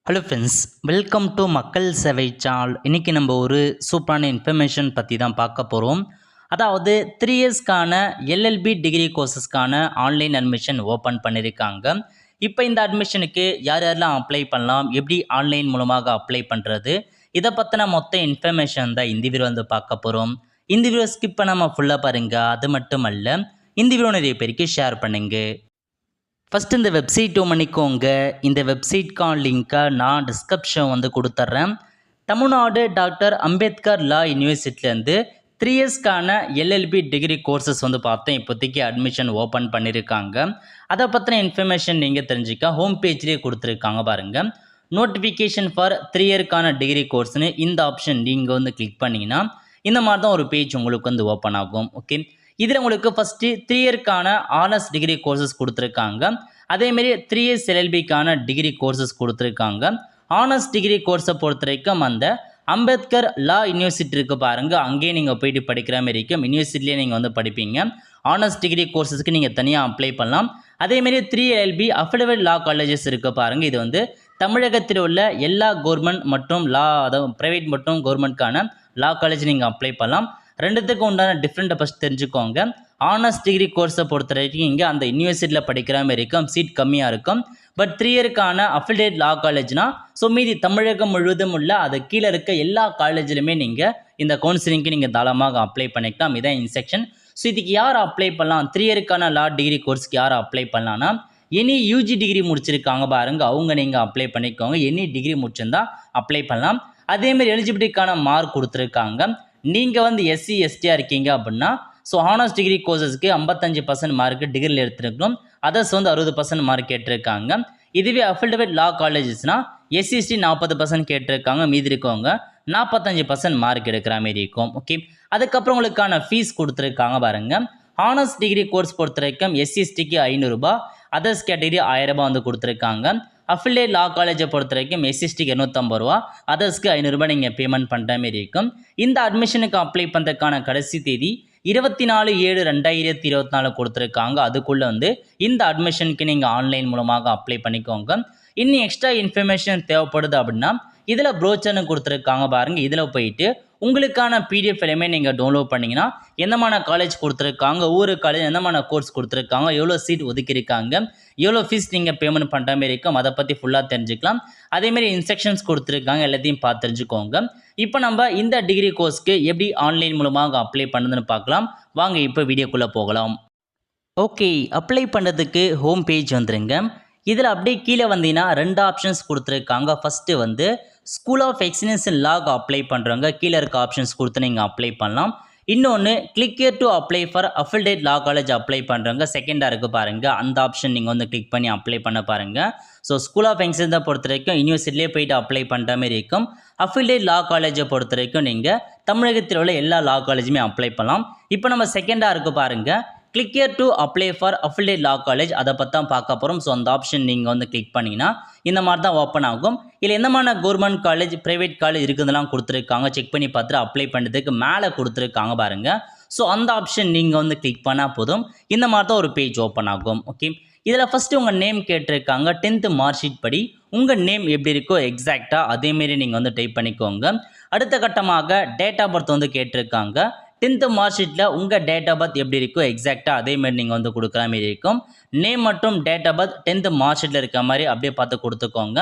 Hello friends, welcome to மக்கள் சேவை channel. இன்றைக்கி நம்ம ஒரு சூப்பரான இன்ஃபர்மேஷன் பற்றி தான் பார்க்க போகிறோம். அதாவது 3 இயர்ஸ்க்கான எல்எல்பி டிகிரி கோர்சஸ்க்கான ஆன்லைன் அட்மிஷன் ஓப்பன் பண்ணியிருக்காங்க. இப்போ இந்த அட்மிஷனுக்கு யார் யாரெல்லாம் அப்ளை பண்ணலாம், எப்படி ஆன்லைன் மூலமாக அப்ளை பண்ணுறது, இதை பற்றின மொத்த இன்ஃபர்மேஷன் தான் இந்த வீடியோ வந்து பார்க்க போகிறோம். இந்த வீடியோ ஸ்கிப் பண்ணாமல் ஃபுல்லாக பாருங்கள். அது மட்டும் அல்ல, இந்த வீடியோ நிறைய பேருக்கு ஷேர் பண்ணுங்கள். ஃபஸ்ட்டு இந்த வெப்சைட் பண்ணிக்கோங்க. இந்த வெப்சைட்கான லிங்க்கை நான் டிஸ்கிரிப்ஷன் வந்து கொடுத்துட்றேன். தமிழ்நாடு டாக்டர் அம்பேத்கர் லா யூனிவர்சிட்டிலேருந்து 3 இயர்ஸ்க்கான எல்எல்பி டிகிரி கோர்சஸ் வந்து பார்த்தேன். இப்போதைக்கு அட்மிஷன் ஓப்பன் பண்ணியிருக்காங்க. அதை பற்றின இன்ஃபர்மேஷன் நீங்கள் தெரிஞ்சுக்க ஹோம் பேஜ்லேயே கொடுத்துருக்காங்க பாருங்கள். நோட்டிஃபிகேஷன் ஃபார் 3 இயர்க்கான டிகிரி கோர்ஸ்னு இந்த ஆப்ஷன் நீங்கள் வந்து கிளிக் பண்ணிங்கன்னா இந்த மாதிரி தான் ஒரு பேஜ் உங்களுக்கு வந்து ஓப்பன் ஆகும். ஓகே, இதில் உங்களுக்கு ஃபஸ்ட்டு 3 இயர்க்கான ஆனர்ஸ் டிகிரி கோர்சஸ் கொடுத்துருக்காங்க. அதேமாரி 3 இயர்ஸ் எல்எல்பிக்கான டிகிரி கோர்சஸ் கொடுத்துருக்காங்க. ஆனர்ஸ் டிகிரி கோர்ஸை பொறுத்த வரைக்கும் அந்த அம்பேத்கர் லா யூனிவர்சிட்டி இருக்குது பாருங்கள், அங்கேயே நீங்கள் போயிட்டு படிக்கிற மாதிரி இருக்கும். யூனிவர்சிட்டிலே நீங்கள் வந்து படிப்பீங்க. ஆனர்ஸ் டிகிரி கோர்சஸ்க்கு நீங்கள் தனியாக அப்ளை பண்ணலாம். அதேமாரி 3 எல்எல்பி அஃபிடவிட் லா காலேஜஸ் இருக்குது பாருங்கள். இது வந்து தமிழகத்தில் உள்ள எல்லா கவர்மெண்ட் மற்றும் லா, அதாவது ப்ரைவேட் மற்றும் கவர்மெண்ட்கான லா காலேஜ் நீங்கள் அப்ளை பண்ணலாம். ரெண்டுத்துக்கும் உண்டான டிஃப்ரெண்ட்டை ஃபஸ்ட் தெரிஞ்சுக்கோங்க. ஆனர்ஸ் டிகிரி கோர்ஸை பொறுத்த வரைக்கும் இங்கே அந்த யூனிவர்சிட்டியில் படிக்கிற மாதிரி இருக்கும், சீட் கம்மியாக இருக்கும். பட் 3 இயருக்கான அஃபிலியேட் லா காலேஜ்னா மீதி தமிழகம் முழுவதும் உள்ள அது கீழே இருக்க எல்லா காலேஜிலுமே நீங்கள் இந்த கவுன்சிலிங்க்கு நீங்கள் தாராளமாக அப்ளை பண்ணிக்கலாம். இதான் இன்செக்ஷன். ஸோ இதுக்கு யார் அப்ளை பண்ணலாம், 3 இயருக்கான லா டிகிரி கோர்ஸ்க்கு யார் அப்ளை பண்ணலான்னா எனி யூஜி டிகிரி முடிச்சிருக்காங்க பாருங்க, அவங்க நீங்கள் அப்ளை பண்ணிக்கோங்க. எனி டிகிரி முடிச்சிருந்தா அப்ளை பண்ணலாம். அதேமாதிரி எலிஜிபிலிட்டிக்கான மார்க் கொடுத்துருக்காங்க. நீங்கள் வந்து எஸ்சி எஸ்டியாக இருக்கீங்க அப்படின்னா ஆனர்ஸ் டிகிரி கோர்சஸ்க்கு 55% மார்க்கு டிகிரியில் எடுத்துருக்கணும். அதர்ஸ் வந்து 60% மார்க் கேட்டிருக்காங்க. இதுவே அஃபில்டவிட் லா காலேஜஸ்னால் எஸ்சிஎஸ்டி 40% கேட்டிருக்காங்க. மீதி இருக்கவங்க 45% மார்க் எடுக்கிற மாரி இருக்கும். ஓகே, அதுக்கப்புறம் உங்களுக்கான ஃபீஸ் கொடுத்துருக்காங்க பாருங்கள். ஆனர்ஸ் டிகிரி கோர்ஸ் பொறுத்த வரைக்கும் எஸ்சிஎஸ்டிக்கு 500 ரூபா, அதர்ஸ் கேட்டகரி 1000 ரூபா வந்து கொடுத்துருக்காங்க. அஃபிலியேட் லா காலேஜை பொறுத்த வரைக்கும் எஸ்சிஎஸ்டிக்கு 250 ரூபா, அதர்ஸ்க்கு 500 ரூபாய் நீங்கள் பேமெண்ட் பண்ணுற மாரி இருக்கும். இந்த அட்மிஷனுக்கு அப்ளை பண்ணுறதுக்கான கடைசி தேதி 24/7/2024 கொடுத்துருக்காங்க. அதுக்குள்ளே வந்து இந்த அட்மிஷனுக்கு நீங்கள் ஆன்லைன் மூலமாக அப்ளை பண்ணிக்கோங்க. இன்னும் எக்ஸ்ட்ரா இன்ஃபர்மேஷன் தேவைப்படுது அப்படின்னா இதில் ப்ரோச்சர்னு கொடுத்துருக்காங்க பாருங்கள். இதில் போயிட்டு உங்களுக்கான பிடிஎஃப் எல்லாமே நீங்கள் டவுன்லோட் பண்ணிங்கன்னா எந்தமான காலேஜ் கொடுத்துருக்காங்க, ஒவ்வொரு காலேஜ் எந்தமான கோர்ஸ் கொடுத்துருக்காங்க, எவ்வளோ சீட் ஒதுக்கியிருக்காங்க, எவ்வளோ ஃபீஸ் நீங்கள் பேமெண்ட் பண்ணுற மாதிரி இருக்கும், அதை பற்றி ஃபுல்லாக தெரிஞ்சுக்கலாம். அதேமாரி இன்ஸ்ட்ரக்ஷன்ஸ் கொடுத்துருக்காங்க, எல்லாத்தையும் பார்த்து தெரிஞ்சுக்கோங்க. இப்போ நம்ம இந்த டிகிரி கோர்ஸ்க்கு எப்படி ஆன்லைன் மூலமாக அப்ளை பண்ணுறதுன்னு பார்க்கலாம். வாங்க இப்போ வீடியோக்குள்ளே போகலாம். ஓகே, அப்ளை பண்ணுறதுக்கு ஹோம் பேஜ் வந்துடுங்க. இதில் அப்படியே கீழே வந்தீங்கன்னா 2 ஆப்ஷன்ஸ் கொடுத்துருக்காங்க. ஃபஸ்ட்டு வந்து ஸ்கூல் ஆஃப் எக்ஸலன்ஸ் இன் லாக்கு அப்ளை பண்ணுறவங்க கீழே இருக்க ஆப்ஷன்ஸ் கொடுத்து நீங்கள் அப்ளை பண்ணலாம். இன்னொன்று click here to apply for affiliate law college apply பண்ணுறவங்க செகண்டாக இருக்குது பாருங்கள், அந்த ஆப்ஷன் நீங்கள் வந்து கிளிக் பண்ணி அப்ளை பண்ண பாருங்கள். ஸ்கூல் ஆஃப் எக்ஸலன்ஸை பொறுத்த வரைக்கும் யூனிவர்சிட்டிலே போயிட்டு அப்ளை பண்ணுற மாதிரி இருக்கும். அஃபிலியேட் லா காலேஜை பொறுத்த வரைக்கும் நீங்கள் தமிழகத்தில் உள்ள எல்லா லா காலேஜுமே அப்ளை பண்ணலாம். இப்போ நம்ம செகண்டாக இருக்குது பாருங்கள், click here to apply for affiliate law college, அதை பற்றி தான் பார்க்க போகிறோம். அந்த ஆப்ஷன் நீங்கள் வந்து கிளிக் பண்ணிங்கன்னா இந்த மாதிரி தான் ஓப்பன் ஆகும். இல்லை எந்தமான கவர்மெண்ட் காலேஜ் ப்ரைவேட் காலேஜ் இருக்குதுலாம் கொடுத்துருக்காங்க, செக் பண்ணி பார்த்துட்டு அப்ளை பண்ணுறதுக்கு மேலே கொடுத்துருக்காங்க பாருங்கள். அந்த ஆப்ஷன் நீங்கள் வந்து கிளிக் பண்ணால் போதும், இந்த மாதிரி தான் ஒரு பேஜ் ஓப்பன் ஆகும். ஓகே, இதில் ஃபஸ்ட்டு உங்கள் நேம் கேட்டிருக்காங்க. 10th மார்க் ஷீட் படி உங்கள் நேம் எப்படி இருக்கோ எக்ஸாக்டாக அதேமாரி நீங்கள் வந்து டைப் பண்ணிக்கோங்க. அடுத்த கட்டமாக டேட் ஆஃப் பர்த் வந்து கேட்டிருக்காங்க. 10th மார்க் ஷீட்டில் உங்கள் டேட் ஆஃப் பர்த் எப்படி இருக்கோ எக்ஸாக்டாக அதேமாரி நீங்கள் வந்து கொடுக்குற மாதிரி இருக்கும். நேம் மற்றும் date of birth 10th mark ஷீட்டில் இருக்க மாதிரி அப்படியே பார்த்து கொடுத்துக்கோங்க.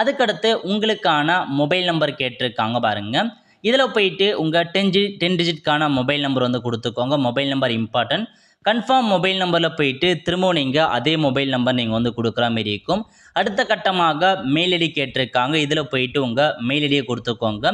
அதுக்கடுத்து உங்களுக்கான மொபைல் நம்பர் கேட்டிருக்காங்க பாருங்கள். இதில் போயிட்டு உங்கள் 10 டிஜிட்கான மொபைல் நம்பர் வந்து கொடுத்துக்கோங்க. Mobile number important. Confirm mobile நம்பரில் போயிட்டு திரும்பவும் நீங்கள் அதே மொபைல் நம்பர் நீங்கள் வந்து கொடுக்குற மாதிரி இருக்கும். அடுத்த கட்டமாக மெயில் ஐடி கேட்டிருக்காங்க. இதில் போயிட்டு உங்கள் மெயில் ஐடியை கொடுத்துக்கோங்க.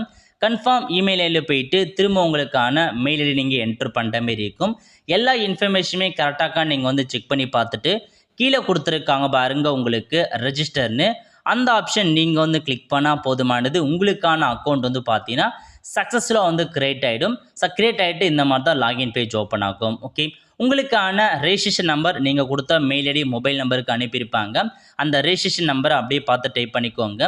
கன்ஃபார்ம் இமெயில் ஐடியில் போயிட்டு திரும்ப உங்களுக்கான மெயில் ஐடி நீங்கள் என்ட்ரு பண்ணுற மாதிரி இருக்கும். எல்லா இன்ஃபர்மேஷனுமே கரெக்டாக நீங்கள் வந்து செக் பண்ணி பார்த்துட்டு கீழே கொடுத்துருக்காங்க பாருங்கள் உங்களுக்கு ரெஜிஸ்டர்னு, அந்த ஆப்ஷன் நீங்கள் வந்து கிளிக் பண்ணால் போதுமானது. உங்களுக்கான அக்கௌண்ட் வந்து பார்த்தீங்கன்னா சக்ஸஸ்ஃபுல்லாக வந்து கிரியேட் ஆகிடும். கிரியேட் ஆகிட்டு இந்த மாதிரி தான் லாகின் பேஜ் ஓப்பன் ஆகும். ஓகே, உங்களுக்கான ரெஜிஸ்ட்ரேஷன் நம்பர் நீங்கள் கொடுத்த மெயில் ஐடி மொபைல் நம்பருக்கு அனுப்பியிருப்பாங்க. அந்த ரெஜிஸ்ட்ரேஷன் நம்பரை அப்படியே பார்த்து டைப் பண்ணிக்கோங்க.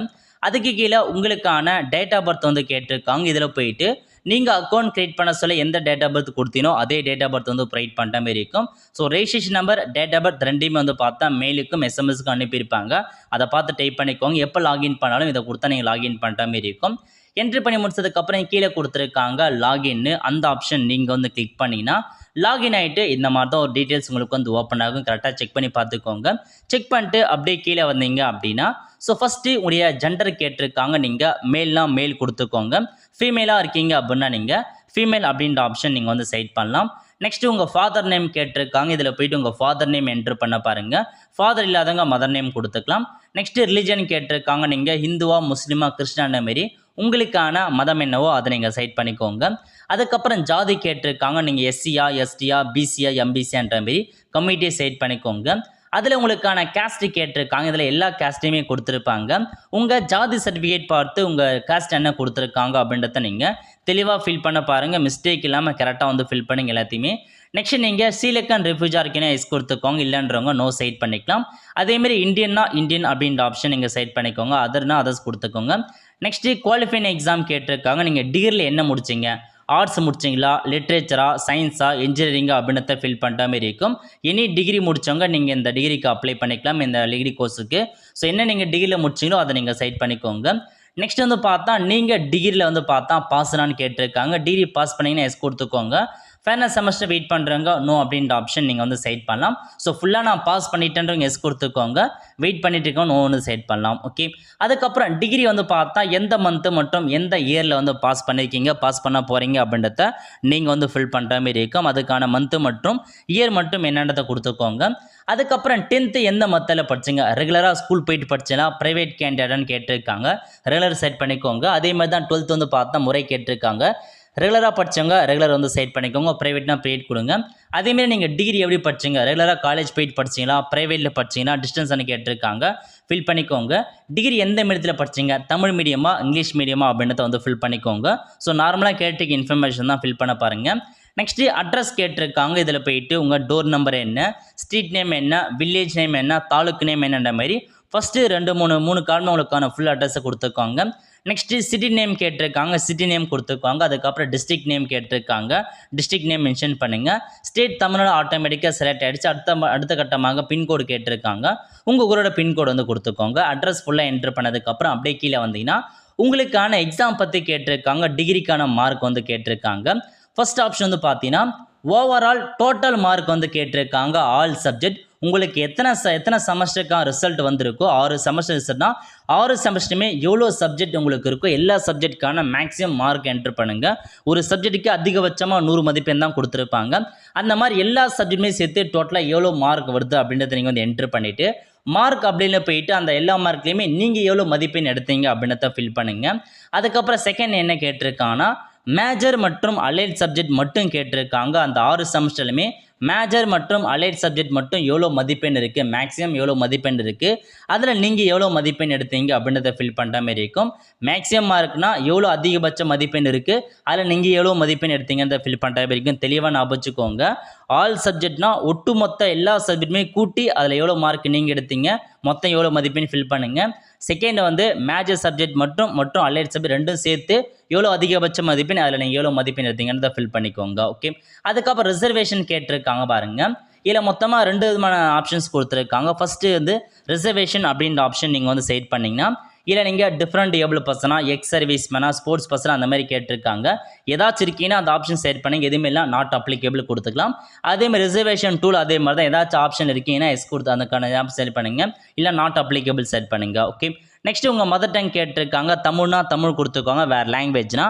அதுக்கு கீழே உங்களுக்கான டேட் ஆஃப் பர்த் வந்து கேட்டிருக்காங்க. இதில் போயிட்டு நீங்கள் அக்கௌண்ட் க்ரியேட் பண்ண சொல்ல எந்த டேட் ஆஃப் பர்த் கொடுத்தீனோ அதே டேட் ஆஃப் பர்த் வந்து ப்ரொவைட் பண்ணுற மாதிரி இருக்கும். So registration number date of birth ரெண்டையுமே வந்து பார்த்தா மெயிலுக்கும் எஸ்எம்எஸ்க்கும் அனுப்பியிருப்பாங்க. அதை பார்த்து டைப் பண்ணிக்கோங்க. எப்போ லாகின் பண்ணாலும் இதை கொடுத்தா நீங்கள் லாகின் பண்ணுற மாதிரி இருக்கும். என்ட்ரி பண்ணி முடிச்சதுக்கப்புறம் கீழே கொடுத்துருக்காங்க லாகின்னு, அந்த ஆப்ஷன் நீங்கள் வந்து கிளிக் பண்ணிங்கன்னா லாகின் ஆகிட்டு இந்த மாதிரி தான் ஒரு டீட்டெயில்ஸ் உங்களுக்கு வந்து ஓப்பன் ஆகும். கரெக்டாக செக் பண்ணி பார்த்துக்கோங்க. செக் பண்ணிட்டு அப்படியே கீழே வந்தீங்க அப்படின்னா ஸோ ஃபஸ்ட்டு உடைய ஜெண்டர் கேட்டிருக்காங்க. நீங்கள் மேல்னா மேல் கொடுத்துக்கோங்க. ஃபீமேலாக இருக்கீங்க அப்படின்னா நீங்கள் ஃபீமேல் அப்படின்ற ஆப்ஷன் நீங்கள் வந்து செட் பண்ணலாம். நெக்ஸ்ட்டு உங்கள் ஃபாதர் நேம் கேட்டிருக்காங்க. இதில் போய்ட்டு உங்கள் ஃபாதர் நேம் என்ட்ரு பண்ண பாருங்கள். ஃபாதர் இல்லாதவங்க மதர் நேம் கொடுத்துக்கலாம். நெக்ஸ்ட்டு ரிலிஜன் கேட்டிருக்காங்க. நீங்கள் ஹிந்துவா முஸ்லீமா கிறிஸ்டான மாரி உங்களுக்கான மதம் என்னவோ அதை நீங்கள் செட் பண்ணிக்கோங்க. அதுக்கப்புறம் ஜாதி கேட்டிருக்காங்க. நீங்கள் எஸ்சியா எஸ்டியா பிசியா எம்பிசியான்ற மாரி கம்யூனிட்டியை செட் பண்ணிக்கோங்க. அதில் உங்களுக்கான கேஸ்ட்டு கேட்டிருக்காங்க. இதில் எல்லா கேஸ்ட்டையுமே கொடுத்துருப்பாங்க. உங்கள் ஜாதி சர்டிஃபிகேட் பார்த்து உங்கள் கேஸ்ட் என்ன கொடுத்துருக்காங்க அப்படின்றத நீங்கள் தெளிவாக ஃபில் பண்ண பாருங்கள். மிஸ்டேக் இல்லாமல் கரெக்டாக வந்து ஃபில் பண்ணுங்க எல்லாத்தையுமே. நெக்ஸ்ட் நீங்கள் சீலக்கன் ரெஃப்யூஜா இருக்கீங்கன்னா எஸ் கொடுத்துக்கோங்க. இல்லைன்றவங்க நோ செட் பண்ணிக்கலாம். அதேமாரி இந்தியன்னா இந்தியன் அப்படின்ற ஆப்ஷன் நீங்கள் செட் பண்ணிக்கோங்க. அதர்னா அதர்ஸ் கொடுத்துக்கோங்க. நெக்ஸ்ட்டு குவாலிஃபைங் எக்ஸாம் கேட்டிருக்காங்க. நீங்கள் டிகிரியில் என்ன முடிச்சிங்க, ஆர்ட்ஸ் முடிச்சிங்களா, லிட்ரேச்சரா, சயின்ஸா, இன்ஜினியரிங்கா அப்படின்றத ஃபில் பண்ணுற மாதிரி இருக்கும். எனி டிகிரி முடித்தவங்க நீங்கள் இந்த டிகிரிக்கு அப்ளை பண்ணிக்கலாம், இந்த டிகிரி கோர்ஸுக்கு. ஸோ என்ன நீங்கள் டிகிரியில் முடிச்சிங்களோ அதை நீங்கள் செட் பண்ணிக்கோங்க. நெக்ஸ்ட் வந்து பார்த்தா நீங்கள் டிகிரியில் வந்து பார்த்தா பாஸ்னான்னு கேட்டிருக்காங்க. டிகிரி பாஸ் பண்ணிங்கன்னா எஸ் கொடுத்துக்கோங்க. ஃபைனல் செமஸ்டர் வெயிட் பண்ணுறவங்க நோ அப்படின்ற ஆப்ஷன் நீங்கள் வந்து செட் பண்ணலாம். ஸோ ஃபுல்லாக நான் பாஸ் பண்ணிட்டேன்றவங்க எஸ் கொடுத்துக்கோங்க. வெயிட் பண்ணிட்டு இருக்கோம் நோ வந்து செட் பண்ணலாம். ஓகே, அதுக்கப்புறம் டிகிரி வந்து பார்த்தா எந்த மந்த்து மற்றும் எந்த இயரில் வந்து பாஸ் பண்ணியிருக்கீங்க, பாஸ் பண்ண போகிறீங்க அப்படின்றத நீங்கள் வந்து ஃபில் பண்ணுற மாதிரி இருக்கும். அதுக்கான மந்த்து மற்றும் இயர் மட்டும் என்னன்றதை கொடுத்துக்கோங்க. அதுக்கப்புறம் 10th எந்த மத்தில் படிச்சிங்க, ரெகுலராக ஸ்கூல் போயிட்டு படிச்சேன்னா ப்ரைவேட் கேண்டிடேட்னு கேட்டிருக்காங்க. ரெகுலர் செட் பண்ணிக்கோங்க. அதே மாதிரி தான் 12th வந்து பார்த்தா முறை கேட்டிருக்காங்க. ரெகுலராக படித்தவங்க ரெகுலர் வந்து செட் பண்ணிக்கோங்க. ப்ரைவேட்னா ப்ரைவேட் கொடுங்க. அதேமாரி நீங்கள் டிகிரி எப்படி படிச்சிங்க, ரெகுலராக காலேஜ் போயிட்டு படிச்சிங்களா, ப்ரைவேட்டில் படிச்சிங்கன்னா டிஸ்டன்ஸ்னு கேட்டிருக்காங்க. ஃபில் பண்ணிக்கோங்க. டிகிரி எந்த மீடியத்தில் படிச்சிங்க, தமிழ் மீடியமா இங்கிலீஷ் மீடியமா அப்படின்றத வந்து ஃபில் பண்ணிக்கோங்க. ஸோ நார்மலாக கேட்டிருக்க இன்ஃபர்மேஷன் தான் ஃபில் பண்ண பாருங்கள். நெக்ஸ்ட்டு அட்ரஸ் கேட்டிருக்காங்க. இதில் போயிட்டு உங்கள் டோர் நம்பர் என்ன, ஸ்ட்ரீட் நேம் என்ன, வில்லேஜ் நேம் என்ன, தாலுக்கு நேம் என்னன்ற மாதிரி ஃபஸ்ட்டு 2-3 காலமாக உங்களுக்கான ஃபுல் அட்ரஸை கொடுத்துருக்காங்க. நெக்ஸ்ட்டு சிட்டி நேம் கேட்டிருக்காங்க. சிட்டி நேம் கொடுத்துருக்காங்க. அதுக்கப்புறம் டிஸ்ட்ரிக்ட் நேம் கேட்டிருக்காங்க. டிஸ்ட்ரிக்ட் நேம் மென்ஷன் பண்ணுங்கள். ஸ்டேட் தமிழ்நாடு ஆட்டோமேட்டிக்காக செலக்ட் ஆகிடுச்சு. அடுத்த கட்டமாக பின்கோடு கேட்டிருக்காங்க. உங்கள் ஊரோட பின்கோடு வந்து கொடுத்துக்கோங்க. அட்ரஸ் ஃபுல்லாக என்ட்ரு பண்ணதுக்கப்புறம் அப்படியே கீழே வந்தீங்கன்னா உங்களுக்கான எக்ஸாம் பற்றி கேட்டிருக்காங்க. டிகிரிக்கான மார்க் வந்து கேட்டிருக்காங்க. ஃபர்ஸ்ட் ஆப்ஷன் வந்து பார்த்தீங்கன்னா ஓவரால் டோட்டல் மார்க் வந்து கேட்டிருக்காங்க. ஆல் சப்ஜெக்ட் உங்களுக்கு எத்தனை செமஸ்டருக்கான ரிசல்ட் வந்திருக்கோ 6 செமஸ்டர் ரிசல்ட்னா 6 செமஸ்டருமே எவ்வளோ சப்ஜெக்ட் உங்களுக்கு இருக்கோ எல்லா சப்ஜெக்ட்டுக்கான மேக்ஸிமம் மார்க் என்ட்ரு பண்ணுங்கள். ஒரு சப்ஜெக்ட்டுக்கு அதிகபட்சமாக 100 மதிப்பெண் தான் கொடுத்துருப்பாங்க. அந்த மாதிரி எல்லா சப்ஜெக்ட்டுமே சேர்த்து டோட்டலாக எவ்வளோ மார்க் வருது அப்படின்றத நீங்கள் வந்து என்ட்ரு பண்ணிவிட்டு மார்க் அப்படின்னு போயிட்டு அந்த எல்லா மார்க்லேயுமே நீங்கள் எவ்வளோ மதிப்பெண் எடுத்தீங்க அப்படின்றத ஃபில் பண்ணுங்கள். அதுக்கப்புறம் செகண்ட் என்ன கேட்டிருக்காங்கன்னா மேஜர் மற்றும் அலைட் சப்ஜெக்ட் மட்டும் கேட்டிருக்காங்க. அந்த 6 செமஸ்டர்லையுமே மேஜர் மற்றும் அலைட் சப்ஜெக்ட் மட்டும் எவ்வளோ மதிப்பெண் இருக்குது, மேக்ஸிமம் எவ்வளோ மதிப்பெண் இருக்குது, அதில் நீங்கள் எவ்வளோ மதிப்பெண் எடுத்தீங்க அப்படின்றத ஃபில் பண்ணுற மாதிரி இருக்கும். மேக்ஸிமம் மார்க்னா எவ்வளோ அதிகபட்ச மதிப்பெண் இருக்குது, அதில் நீங்கள் எவ்வளோ மதிப்பெண் எடுத்தீங்கன்றத ஃபில் பண்ணுற மாதிரி இருக்கும். தெளிவாக ஞாபகம் வச்சுக்கோங்க. ஆல் சப்ஜெக்ட்னா ஒட்டுமொத்த எல்லா சப்ஜெக்ட்டுமே கூட்டி அதில் எவ்வளோ மார்க் நீங்கள் எடுத்தீங்க, மொத்தம் எவ்வளோ மதிப்பெண் ஃபில் பண்ணுங்கள். செகண்ட் வந்து மேஜர் சப்ஜெக்ட் மற்றும் அலைட் சப்ஜெக்ட் ரெண்டும் சேர்த்து எவ்வளோ அதிகபட்ச மதிப்பெண், அதில் நீங்கள் எவ்வளோ மதிப்பெண் எடுத்தீங்கன்றத ஃபில் பண்ணிக்கோங்க. ஓகே, அதுக்கப்புறம் ரிசர்வேஷன் கேட்டிருக்காங்க பாருங்கள். இதில் மொத்தமாக 2 விதமான ஆப்ஷன்ஸ் கொடுத்துருக்காங்க. ஃபஸ்ட்டு வந்து ரிசர்வேஷன் அப்படின்ற ஆப்ஷன் நீங்கள் வந்து செட் பண்ணிங்கன்னா இல்லை நீங்கள் டிஃப்ரெண்ட் ஏபிள் பர்சனாக எக்ஸ் சர்வீஸ் மேனாக ஸ்போர்ட்ஸ் பர்சனாக அந்த மாதிரி கேட்டிருக்காங்க. ஏதாச்சும் இருக்கீங்கன்னா அந்த ஆப்ஷன் செட் பண்ணி எதுவுமே இல்லை நாட் அப்ளிகேபிள் கொடுத்துக்கலாம். அதேமாதிரி ரிசர்வேஷன் டூல் அதே மாதிரி தான் ஏதாச்சும் ஆப்ஷன் இருக்கீங்கன்னா எஸ் கொடுத்து அதுக்கான ஆப்ஷன் செட் பண்ணுங்க, இல்லை நாட் அப்ளிகேபிள் செட் பண்ணுங்க. ஓகே, நெக்ஸ்ட்டு உங்கள் மதர் டங் கேட்டிருக்காங்க. தமிழ்னா தமிழ் கொடுத்துக்கோங்க. வேறு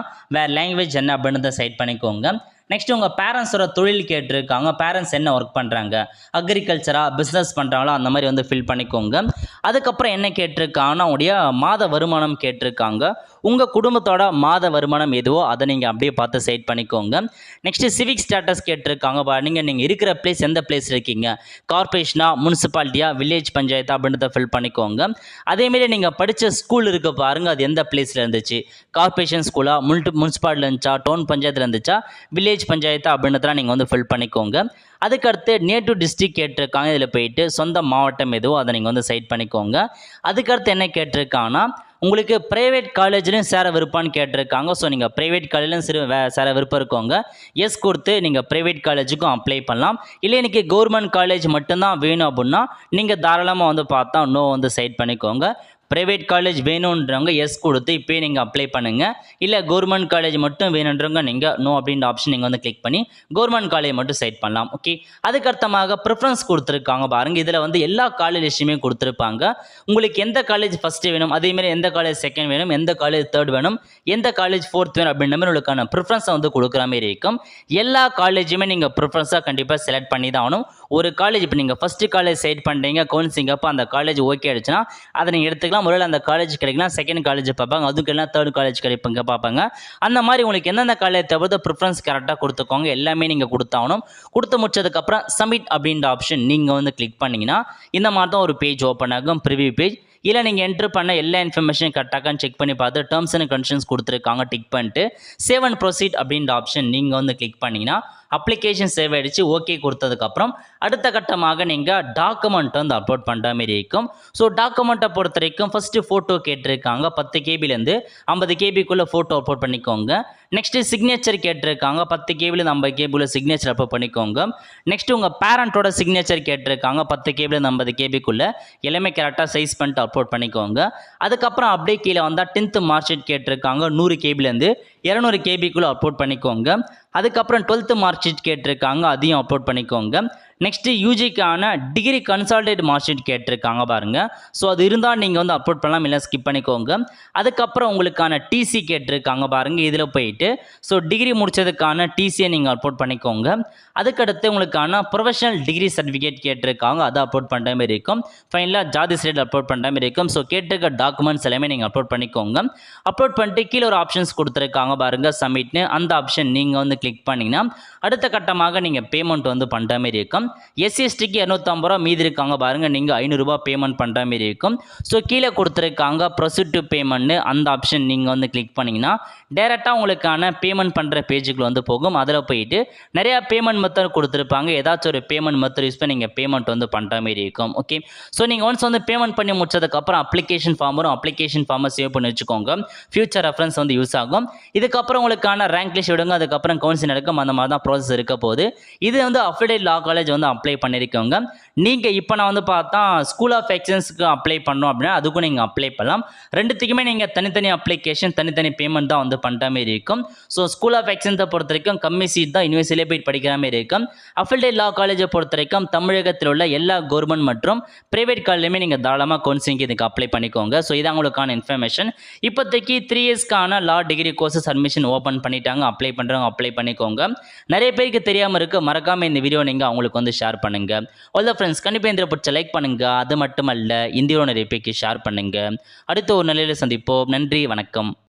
லாங்குவேஜ் என்ன அப்படின்னு செட் பண்ணிக்கோங்க. நெக்ஸ்ட் உங்கள் பேரண்ட்ஸோட தொழில் கேட்டிருக்காங்க. பேரண்ட்ஸ் என்ன ஒர்க் பண்ணுறாங்க, அக்ரிகல்ச்சரா பிஸ்னஸ் பண்ணுறாங்களோ அந்த மாதிரி வந்து ஃபில் பண்ணிக்கோங்க. அதுக்கப்புறம் என்ன கேட்டிருக்காங்கன்னா உடைய மாத வருமானம் கேட்டிருக்காங்க. உங்கள் குடும்பத்தோட மாத வருமானம் எதுவோ அதை நீங்கள் அப்படியே பார்த்து செட் பண்ணிக்கோங்க. நெக்ஸ்ட்டு சிவிக் ஸ்டேட்டஸ் கேட்டிருக்காங்க. நீங்கள் இருக்கிற பிளேஸ் எந்த பிளேஸ் இருக்கீங்க, கார்பரேஷனா முனிசிபாலிட்டியா வில்லேஜ் பஞ்சாயத்தா அப்படின்றத ஃபில் பண்ணிக்கோங்க. அதேமாரி நீங்கள் படித்த ஸ்கூல் இருக்க பாருங்கள், அது எந்த பிளேஸில் இருந்துச்சு, கார்பரேஷன் ஸ்கூலா முனிசிபாலிட்டி இருந்துச்சா டவுன் பஞ்சாயத்தில் இருந்துச்சா வில்லேஜ் பஞ்சாயத்து அப்படின்றதெல்லாம் நீங்கள் வந்து ஃபில் பண்ணிக்கோங்க. அதுக்கடுத்து நேட்டிவ் டிஸ்ட்ரிக்ட் கேட்டிருக்காங்க. இதில் போயிட்டு சொந்த மாவட்டம் எதுவோ அதை நீங்கள் வந்து செட் பண்ணிக்கோங்க. அதுக்கடுத்து என்ன கேட்டிருக்காங்கன்னா உங்களுக்கு ப்ரைவேட் காலேஜ்லையும் சேர விருப்பான்னு கேட்டிருக்காங்க. ஸோ நீங்கள் ப்ரைவேட் காலேஜ்லையும் சேர விருப்பம் இருக்கவங்க எஸ் கொடுத்து நீங்கள் ப்ரைவேட் காலேஜுக்கும் அப்ளை பண்ணலாம். இல்லை எனக்கு கவர்மெண்ட் காலேஜ் மட்டும்தான் வேணும் அப்படின்னா நீங்கள் தாராளமாக வந்து பார்த்தா நோ வந்து சைட் பண்ணிக்கோங்க. ப்ரைவேட் காலேஜ் வேணுன்றவங்க எஸ் கொடுத்து இப்போயே நீங்கள் அப்ளை பண்ணுங்கள். இல்லை கவர்மெண்ட் காலேஜ் மட்டும் வேணுன்றவங்க நீங்கள் நோ அப்படின்ற ஆப்ஷன் நீங்கள் வந்து கிளிக் பண்ணி கவர்மெண்ட் காலேஜ் மட்டும் செட் பண்ணலாம். ஓகே, அதுக்கடுத்தமாக ப்ரிஃபரன்ஸ் கொடுத்துருக்காங்க பாருங்கள். இதில் வந்து எல்லா காலேஜ் லிஸ்ட்டுமே கொடுத்துருப்பாங்க. உங்களுக்கு எந்த காலேஜ் ஃபஸ்ட்டு வேணும், அதேமாதிரி எந்த காலேஜ் செகண்ட் வேணும், எந்த காலேஜ் தேர்ட் வேணும், எந்த காலேஜ் ஃபோர்த் வேணும் அப்படின்ற மாதிரி உங்களுக்கான ப்ரிஃபரன்ஸை வந்து கொடுக்குற மாதிரி இருக்கும். எல்லா காலேஜுமே நீங்கள் ப்ரிஃபரன்ஸாக கண்டிப்பாக செலக்ட் பண்ணி தான் ஆகணும். ஒரு காலேஜ் இப்போ நீங்கள் ஃபஸ்ட்டு காலேஜ் செலக்ட் பண்ணுறீங்க, கவுன்சிலிங் அப்போ அந்த காலேஜ் ஓகே ஆயிடுச்சுன்னா அதை நீங்கள் எடுத்துக்கலாம். முதல்ல அந்த காலேஜ் கிடைக்கலாம், செகண்ட் காலேஜ் பார்ப்பாங்க, அதுக்கு எல்லாம் தேர்ட் காலேஜ் கிடைப்பாங்க பார்ப்பாங்க. அந்த மாதிரி உங்களுக்கு எந்தெந்த காலேஜ் தேவையோ ப்ரிஃபரன்ஸ் கரெக்டாக கொடுத்துக்கோங்க. எல்லாமே நீங்கள் கொடுத்தாகணும். கொடுத்து முடிச்சதுக்கப்புறம் சப்மிட் அப்படின்ற ஆப்ஷன் நீங்கள் வந்து கிளிக் பண்ணிங்கன்னா இந்த மாதிரி தான் ஒரு பேஜ் ஓப்பன் ஆகும், ப்ரிவியூ பேஜ். இல்லை நீங்கள் என்ட்ரு பண்ண எல்லா இன்ஃபர்மேஷன் கரெக்டாகான்னு செக் பண்ணி பார்த்து டேர்ம்ஸ் அண்ட் கண்டிஷன்ஸ் கொடுத்துருக்காங்க, டிக் பண்ணிட்டு சேவ் அண்ட் ப்ரொசீட் அப்படின்ற ஆப்ஷன் நீங்கள் வந்து கிளிக் பண்ணிங்கன்னா அப்ளிகேஷன் சேவ் ஆகிடுச்சு. ஓகே கொடுத்ததுக்கப்புறம் அடுத்த கட்டமாக நீங்கள் டாக்குமெண்ட் வந்து அப்லோட் பண்ணுற மாதிரி இருக்கும். ஸோ டாக்குமெண்ட்டை பொறுத்த வரைக்கும் ஃபஸ்ட்டு ஃபோட்டோ கேட்டிருக்காங்க. 10 கேபிலேருந்து 50 கேபிக்குள்ளே ஃபோட்டோ அப்லோட் பண்ணிக்கோங்க. நெக்ஸ்ட்டு சிக்னேச்சர் கேட்டிருக்காங்க. 10 கேபிலேருந்து 50 கேபிக்குள்ளே சிக்னேச்சர் அப்லோட் பண்ணிக்கோங்க. நெக்ஸ்ட்டு உங்கள் பேரண்ட்டோட சிக்னேச்சர் கேட்டிருக்காங்க. 10 கேபிலேருந்து 50 கேபிக்குள்ளே எல்லாமே கரெக்டாக சைஸ் பண்ணிட்டு அப்லோட் பண்ணிக்கோங்க. அதுக்கப்புறம் அப்படியே கீழே வந்தால் 10th மார்க் ஷீட் கேட்டிருக்காங்க. 100 கேபிலேருந்து 200 கேபிக்குள்ளே அப்லோட் பண்ணிக்கோங்க. அதுக்கப்புறம் 12th மார்க் ஷீட் கேட்டிருக்காங்க, அதையும் அப்லோட் பண்ணிக்கோங்க. நெக்ஸ்ட்டு யூஜிக்கான டிகிரி கன்சால்டேட் மார்க் ஷீட் கேட்டிருக்காங்க பாருங்கள். ஸோ அது இருந்தால் நீங்கள் வந்து அப்லோட் பண்ணலாம், இல்லை ஸ்கிப் பண்ணிக்கோங்க. அதுக்கப்புறம் உங்களுக்கான டிசி கேட்டிருக்காங்க பாருங்கள். இதில் போயிட்டு ஸோ டிகிரி முடித்ததுக்கான டிசியை நீங்கள் அப்லோட் பண்ணிக்கோங்க. அதுக்கடுத்து உங்களுக்கான ப்ரொஃபஷனல் டிகிரி சர்டிஃபிகேட் கேட்டிருக்காங்க, அதை அப்லோட் பண்ணுற மாதிரி இருக்கும். ஃபைனலாக ஜாதி சைடில் அப்லோட் பண்ணுற மாதிரி இருக்கும். ஸோ கேட்டிருக்க டாக்குமெண்ட்ஸ் எல்லாமே நீங்கள் அப்லோட் பண்ணிக்கோங்க. அப்லோட் பண்ணிட்டு கீழே ஒரு ஆப்ஷன்ஸ் கொடுத்துருக்காங்க பாருங்கள், சப்மிட்னு. அந்த ஆப்ஷன் நீங்கள் வந்து கிளிக் பண்ணிங்கன்னா அடுத்த கட்டமாக நீங்கள் பேமெண்ட் வந்து பண்ணுற மாதிரி இருக்கும். எஸ்சிஎஸ்டிக்கு 250 ரூபா மீதி இருக்காங்க பாருங்கள், நீங்கள் 500 ரூபா பேமெண்ட் பண்ணுற மாதிரி இருக்கும். ஸோ கீழே கொடுத்துருக்காங்க ப்ரொசீட் டு பேமெண்ட்னு, அந்த ஆப்ஷன் நீங்கள் வந்து கிளிக் பண்ணிங்கன்னா டேரெக்டாக உங்களுக்கான பேமெண்ட் பண்ணுற பேஜுக்கு வந்து போகும். அதில் போயிட்டு நிறையா பேமெண்ட் மெத்தட் கொடுத்துருப்பாங்க. ஏதாச்சும் ஒரு பேமெண்ட் மெத்தட் யூஸ் பண்ணி நீங்கள் பேமெண்ட் வந்து பண்ணுற மாதிரி இருக்கும். ஓகே, ஸோ நீங்கள் ஒன்ஸ் வந்து பேமெண்ட் பண்ணி முடிச்சதுக்கப்புறம் அப்ளிகேஷன் ஃபார்ம் வரும். அப்ளிகேஷன் ஃபார்மை சேவ் பண்ணி வச்சுக்கோங்க, ஃபியூச்சர் ரெஃபரன்ஸ் வந்து யூஸ் ஆகும். இதுக்கப்புறம் உங்களுக்கான ரேங்க் லிஸ்ட் விடுங்க, அதுக்கப்புறம் கவுன்சிலிங் நடக்கும். அந்த மாதிரி தான் ப்ராசஸ் இருக்க போகுது. இது வந்து அஃபிலியேட் லா காலேஜ் வந்து அப்ளை பண்ணியிருக்கவங்க. நீங்கள் இப்போ நான் வந்து பார்த்தா ஸ்கூல் ஆஃப் எக்ஸலன்ஸ்க்கு அப்ளை பண்ணோம் அப்படின்னா அதுக்கும் நீங்கள் அப்ளை பண்ணலாம். ரெண்டுத்துக்குமே நீங்கள் தனித்தனி அப்ளிகேஷன், தனித்தனி பேமெண்ட் தான் வந்து பண்ணுற மாதிரி இருக்கும். ஸோ ஸ்கூல் ஆஃப் எக்ஸலன்ஸை பொறுத்த வரைக்கும் கம்மி சீட் தான், யூனிவர்சிட்டியிலே போய் படிக்கிற மாதிரி இருக்கும். அஃபிலியேட் லா காலேஜை பொறுத்த வரைக்கும் தமிழகத்தில் உள்ள எல்லா கவர்மெண்ட் மற்றும் பிரைவேட் காலேஜ்லையுமே நீங்கள் தாராளமாக கவுன்சிலிங்க்கு இதுக்கு அப்ளை பண்ணிக்கோங்க. ஸோ இதான் உங்களுக்கான இன்ஃபர்மேஷன். இப்போதைக்கு 3 இயர்ஸ்க்கான law degree courses admission open பண்ணிட்டாங்க. அப்ளை பண்ணுறவங்க அப்ளை பண்ணிக்கோங்க. நிறைய பேருக்கு தெரியாமல் இருக்குது, மறக்காமல் இந்த வீடியோ நீங்கள் அவங்களுக்கு வந்து ஷேர் பண்ணுங்கள். ஆல் ஃப்ரெண்ட்ஸ், கண்டிப்பாக இந்த பிடிச்ச லைக் பண்ணுங்கள். அது மட்டுமல்ல இந்த வீடியோ நிறைய பேருக்கு ஷேர் பண்ணுங்கள். அடுத்த ஒரு நிலையில் சந்திப்போம். நன்றி, வணக்கம்.